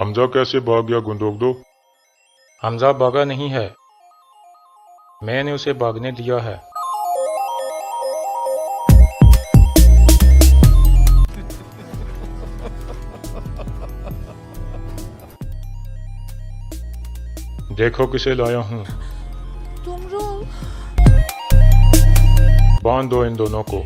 حمزہ कैसे भाग गया गुंदोगदो? हमजा भागा नहीं है, मैंने उसे भागने दिया है। देखो किसे लाया हूँ, तुमरुल, बांध दो इन दोनों को।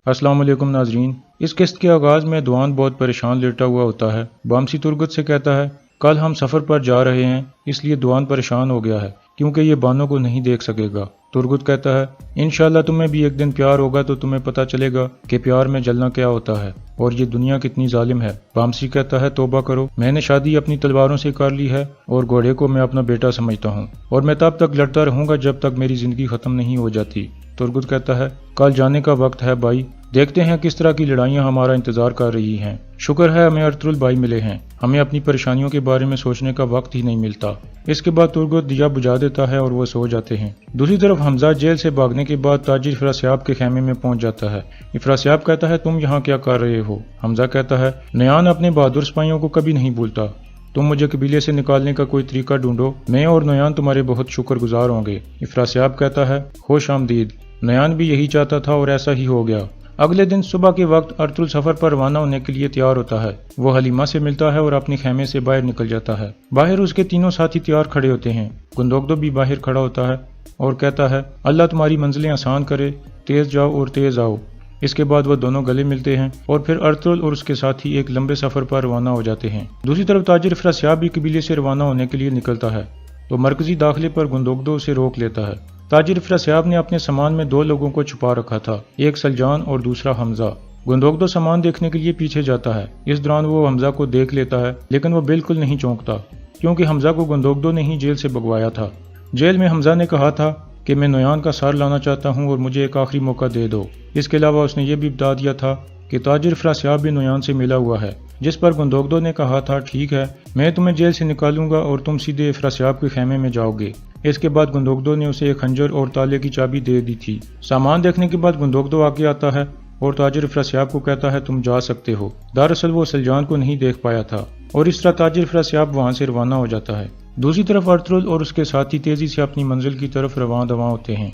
अस्सलाम वालेकुम नाजरीन। इस किस्त के आगाज़ में दुआन बहुत परेशान लेटा हुआ होता है। बामसी तुरगत से कहता है, कल हम सफ़र पर जा रहे हैं, इसलिए दुआन परेशान हो गया है क्योंकि ये बानों को नहीं देख सकेगा। तुरगत कहता है, इंशाल्लाह तुम्हें भी एक दिन प्यार होगा तो तुम्हें पता चलेगा कि प्यार में जलना क्या होता है और ये दुनिया कितनी जालिम है। बामसी कहता है, तौबा करो, मैंने शादी अपनी तलवारों से कर ली है और घोड़े को मैं अपना बेटा समझता हूँ और मैं तब तक लड़ता रहूंगा जब तक मेरी जिंदगी खत्म नहीं हो जाती। तुरगत कहता है, कल जाने का वक्त है भाई, देखते हैं किस तरह की लड़ाइयाँ हमारा इंतजार कर रही हैं। शुक्र है हमें अर्तुल भाई मिले हैं, हमें अपनी परेशानियों के बारे में सोचने का वक्त ही नहीं मिलता। इसके बाद तुरगत दिया बुझा देता है और वो सो जाते हैं। दूसरी तरफ हमजा जेल से भागने के बाद ताजिर इफरासियाब के खेमे में पहुंच जाता है। इफरासियाब कहता है, तुम यहाँ क्या कर रहे हो? हमजा कहता है, नयान अपने बहादुर सिपाहियों को कभी नहीं भूलता, तुम मुझे कबीले से निकालने का कोई तरीका ढूंढो, मैं और नयान तुम्हारे बहुत शुक्रगुजार होंगे। इफरासियाब कहता है, खुश आमदीद, नयान भी यही चाहता था और ऐसा ही हो गया। अगले दिन सुबह के वक्त अर्तुल सफर पर रवाना होने के लिए तैयार होता है। वो हलीमा से मिलता है और अपने खेमे से बाहर निकल जाता है। बाहर उसके तीनों साथी तैयार खड़े होते हैं। गुंदोगदो भी बाहर खड़ा होता है और कहता है, अल्लाह तुम्हारी मंजिलें आसान करे, तेज जाओ और तेज आओ। इसके बाद वो दोनों गले मिलते हैं और फिर अर्तुल और उसके साथी एक लंबे सफर पर रवाना हो जाते हैं। दूसरी तरफ ताजिर इफरासियाब भी कबीले से रवाना होने के लिए निकलता है तो मरकजी दाखिले पर गुंदोगदो उसे रोक लेता है। ताजिर इफरासियाब ने अपने सामान में दो लोगों को छुपा रखा था, एक सलजान और दूसरा हमजा। गुंदोगदो सामान देखने के लिए पीछे जाता है। इस दौरान वो हमजा को देख लेता है लेकिन वो बिल्कुल नहीं चौंकता क्योंकि हमजा को गुंदोगदो ने ही जेल से भगवाया था। जेल में हमजा ने कहा था कि मैं नयान का सार लाना चाहता हूँ और मुझे एक आखिरी मौका दे दो। इसके अलावा उसने ये भी बता दिया था कि ताजिर इफरासियाब भी नयान से मिला हुआ है, जिस पर गुंदोगदो ने कहा था, ठीक है, मैं तुम्हें जेल से निकालूंगा और तुम सीधे इफरासियाब के खेमे में जाओगे। इसके बाद गुंदोगदो ने उसे एक खंजर और ताले की चाबी दे दी थी। सामान देखने के बाद गुंदोगदो आगे आता है और ताजिर इफरासियाब को कहता है, तुम जा सकते हो। दरअसल वो सलजान को नहीं देख पाया था और इस तरह ताजिर इफरासियाब वहां से रवाना हो जाता है। दूसरी तरफ अर्तुल और उसके साथी तेजी से अपनी मंजिल की तरफ रवां दवां होते हैं।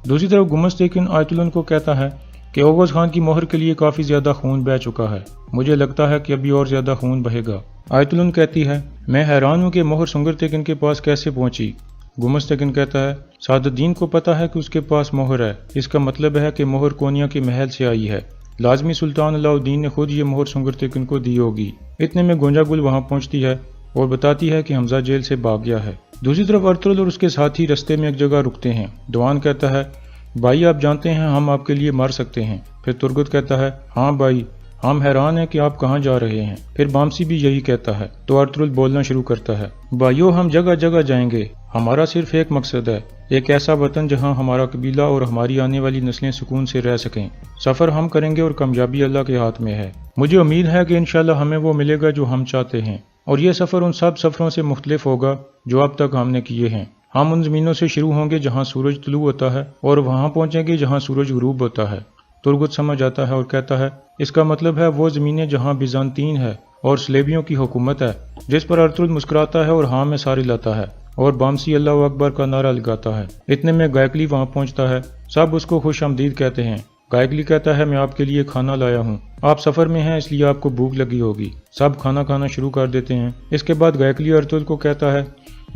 दूसरी तरफ गुमस्तकीन आयतुलन को कहता है कि ओगोज खान की मोहर के लिए काफी ज्यादा खून बह चुका है, मुझे लगता है कि अभी और ज्यादा खून बहेगा। आयतुलन कहती है, मैं हैरान हूँ कि मोहर सुंगरतेकिन के पास कैसे पहुंची। गुमस्तकीन कहता है, सादुद्दीन को पता है कि उसके पास मोहर है, इसका मतलब है कि मोहर कोनिया के महल से आई है। लाजमी सुल्तान अलाउद्दीन ने खुद ये मोहर सुंगरतेकिन को दी होगी। इतने में गोंजा गुल वहां पहुंचती है और बताती है कि हमजा जेल से भाग गया है। दूसरी तरफ अर्तुल और उसके साथी रास्ते में एक जगह रुकते हैं। दुआन कहता है, भाई आप जानते हैं हम आपके लिए मर सकते हैं। फिर तुरगत कहता है, हाँ भाई, हम हैरान हैं कि आप कहाँ जा रहे हैं। फिर बामसी भी यही कहता है तो अर्तुल बोलना शुरू करता है, भाइयों हम जगह जगह जाएंगे, हमारा सिर्फ एक मकसद है, एक ऐसा वतन जहाँ हमारा कबीला और हमारी आने वाली नस्लें सुकून से रह सकें। सफर हम करेंगे और कामयाबी अल्लाह के हाथ में है। मुझे उम्मीद है कि इंशाल्लाह हमें वो मिलेगा जो हम चाहते हैं और ये सफर उन सब सफरों से मुख्तलिफ होगा जो अब तक हमने किए हैं। हम उन जमीनों से शुरू होंगे जहाँ सूरज तुलू होता है और वहां पहुंचेंगे जहाँ सूरज गुरूब होता है। तुरगत समझ आता है और कहता है, इसका मतलब है वो जमीनें जहाँ बिजांतीन है और स्लेबियों की हुकूमत है। जिस पर अर्तुल मुस्कुराता है और हाँ में सारी लाता है और बामसी अल्लाह अकबर का नारा लगाता है। इतने में गायकली वहां पहुंचता है। सब उसको खुश आमदीद कहते हैं। गायकली कहता है, मैं आपके लिए खाना लाया हूँ, आप सफर में हैं इसलिए आपको भूख लगी होगी। सब खाना खाना शुरू कर देते हैं। इसके बाद गायकली अर्तुल को कहता है,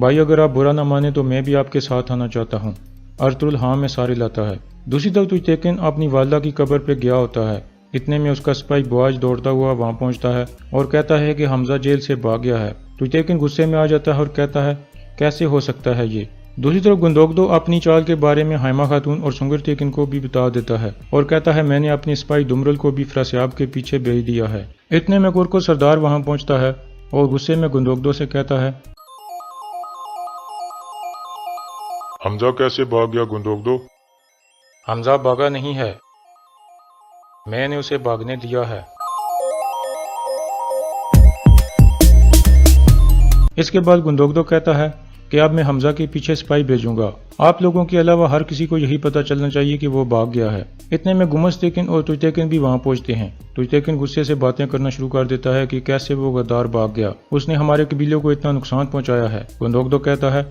भाई अगर आप बुरा ना माने तो मैं भी आपके साथ आना चाहता हूँ। अर्तुल हाँ में सारे लाता है। दूसरी तरफ तुजतेकिन अपनी वालदा की कब्र पे गया होता है। इतने में उसका सिपाही बुआज दौड़ता हुआ वहां पहुंचता है और कहता है कि हमजा जेल से भाग गया है। तुजतेकिन गुस्से में आ जाता है और कहता है, कैसे हो सकता है ये। दूसरी तरफ गुंदोगदो अपनी चाल के बारे में हाइमा खातून और सुंगरतेकिन को भी बता देता है और कहता है, मैंने अपने सिपाही दुमरुल को भी इफरासियाब के पीछे भेज दिया है। इतने में कुरको सरदार वहां पहुंचता है और गुस्से में गुंदोगदो से कहता है, हमजा कैसे भाग गया गुंदोगदो? हमजा भागा नहीं है, मैंने उसे भागने दिया है। اس کے بعد گندوگدو کہتا ہے کہ اب میں حمزہ کے پیچھے سپاہی بھیجوں گا، آپ لوگوں کے علاوہ ہر کسی کو یہی پتہ چلنا چاہیے کہ وہ بھاگ گیا ہے۔ اتنے میں گمس تیکن اور تجتیکن بھی وہاں پہنچتے ہیں۔ تجتیکن غصے سے باتیں کرنا شروع کر دیتا ہے کہ کیسے وہ غدار بھاگ گیا، اس نے ہمارے قبیلے کو اتنا نقصان پہنچایا ہے۔ گندوگدو کہتا ہے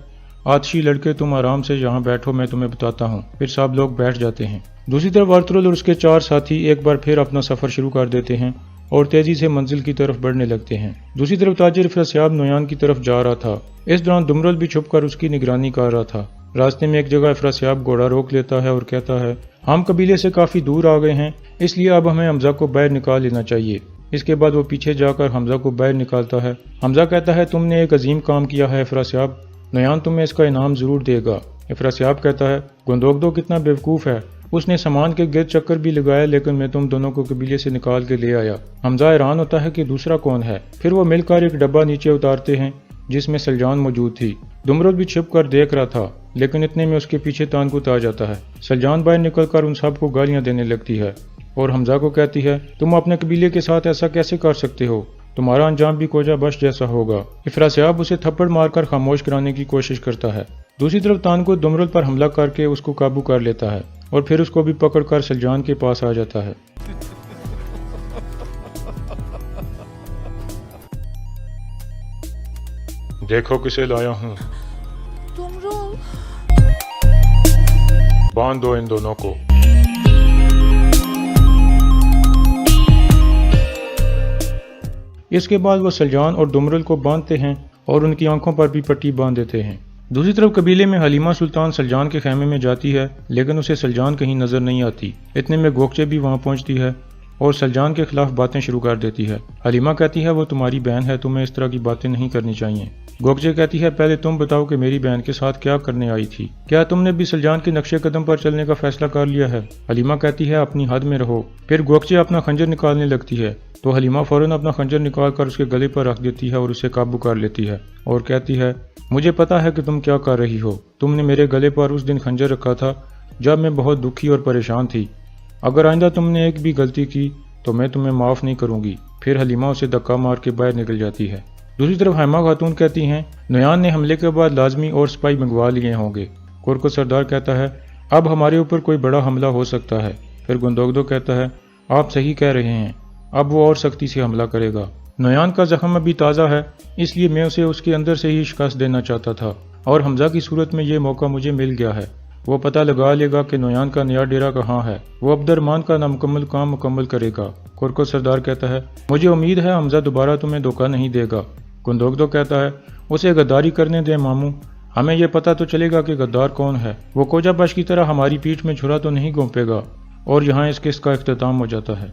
آتشی لڑکے تم آرام سے یہاں بیٹھو، میں تمہیں بتاتا ہوں۔ پھر سب لوگ بیٹھ جاتے ہیں۔ دوسری طرف ارطغرل اور اس کے 4 ساتھی ایک بار پھر اپنا سفر شروع کر دیتے ہیں اور تیزی سے منزل کی طرف بڑھنے لگتے ہیں۔ دوسری طرف تاجر افراسیاب نویان کی طرف جا رہا تھا۔ اس دوران دمرل بھی چھپ کر اس کی نگرانی کر رہا تھا۔ راستے میں ایک جگہ افراسیاب گھوڑا روک لیتا ہے اور کہتا ہے ہم قبیلے سے کافی دور آ گئے ہیں، اس لیے اب ہمیں حمزہ کو باہر نکال لینا چاہیے۔ اس کے بعد وہ پیچھے جا کر حمزہ کو باہر نکالتا ہے۔ حمزہ کہتا ہے تم نے ایک عظیم کام کیا ہے افراسیاب، نویان تمہیں اس کا انعام ضرور دے گا۔ افراسیاب کہتا ہے گندوگدو کتنا بیوقوف ہے، اس نے سامان کے گرد چکر بھی لگایا لیکن میں تم دونوں کو قبیلے سے نکال کے لے آیا۔ حمزہ حیران ہوتا ہے کہ دوسرا کون ہے۔ پھر وہ مل کر ایک ڈبہ نیچے اتارتے ہیں جس میں سلجان موجود تھی۔ دمرل بھی چھپ کر دیکھ رہا تھا لیکن اتنے میں اس کے پیچھے تانکوت آ جاتا ہے۔ سلجان باہر نکل کر ان سب کو گالیاں دینے لگتی ہے اور حمزہ کو کہتی ہے تم اپنے قبیلے کے ساتھ ایسا کیسے کر سکتے ہو، تمہارا انجام بھی کوجا بش جیسا ہوگا۔ افراسیاب اسے تھپڑ مار کر خاموش کرانے کی کوشش کرتا ہے۔ دوسری طرف تانکوت دمرل پر حملہ کر کے اس کو قابو کر لیتا ہے اور پھر اس کو بھی پکڑ کر سلجان کے پاس آ جاتا ہے۔ دیکھو کسے لایا ہوں، تمرل باندھ دو ان دونوں کو۔ اس کے بعد وہ سلجان اور دمرل کو باندھتے ہیں اور ان کی آنکھوں پر بھی پٹی باندھ دیتے ہیں۔ دوسری طرف قبیلے میں حلیمہ سلطان سلجان کے خیمے میں جاتی ہے لیکن اسے سلجان کہیں نظر نہیں آتی۔ اتنے میں گوکچے بھی وہاں پہنچتی ہے اور سلجان کے خلاف باتیں شروع کر دیتی ہے۔ حلیمہ کہتی ہے وہ تمہاری بہن ہے، تمہیں اس طرح کی باتیں نہیں کرنی چاہیے۔ گوکچے کہتی ہے پہلے تم بتاؤ کہ میری بہن کے ساتھ کیا کرنے آئی تھی، کیا تم نے بھی سلجان کے نقشے قدم پر چلنے کا فیصلہ کر لیا ہے؟ حلیمہ کہتی ہے اپنی حد میں رہو۔ پھر گوکچے اپنا خنجر نکالنے لگتی ہے تو حلیمہ فوراً اپنا خنجر نکال کر اس کے گلے پر رکھ دیتی ہے اور اسے قابو کر لیتی ہے اور کہتی ہے مجھے پتا ہے کہ تم کیا کر رہی ہو، تم نے میرے گلے پر اس دن خنجر رکھا تھا جب میں بہت دکھی اور پریشان تھی، اگر آئندہ تم نے ایک بھی غلطی کی تو میں تمہیں معاف نہیں کروں گی۔ پھر حلیمہ اسے دھکا مار کے باہر نکل جاتی ہے۔ دوسری طرف حیمہ خاتون کہتی ہیں نویان نے حملے کے بعد لازمی اور سپاہی منگوا لیے ہوں گے۔ کرکٹ سردار کہتا ہے اب ہمارے اوپر کوئی بڑا حملہ ہو سکتا ہے۔ پھر گندوگدو کہتا ہے آپ صحیح کہہ رہے ہیں، اب وہ اور سختی سے حملہ کرے گا۔ نویان کا زخم ابھی تازہ ہے اس لیے میں اسے اس کے اندر سے ہی شکست دینا چاہتا تھا اور حمزہ کی صورت میں یہ موقع مجھے مل گیا ہے۔ وہ پتہ لگا لے گا کہ نویان کا نیا ڈیرا کہاں ہے، وہ عبدالرحمن کا نامکمل کام مکمل کرے گا۔ کرکٹ سردار کہتا ہے مجھے امید ہے حمزہ دوبارہ تمہیں دھوکہ نہیں دے گا۔ گندوگدو کہتا ہے اسے غداری کرنے دیں ماموں، ہمیں یہ پتہ تو چلے گا کہ غدار کون ہے، وہ کوجا بش کی طرح ہماری پیٹھ میں چھرا تو نہیں گھونپے گا۔ اور یہاں اس قسط کا اختتام ہو جاتا ہے۔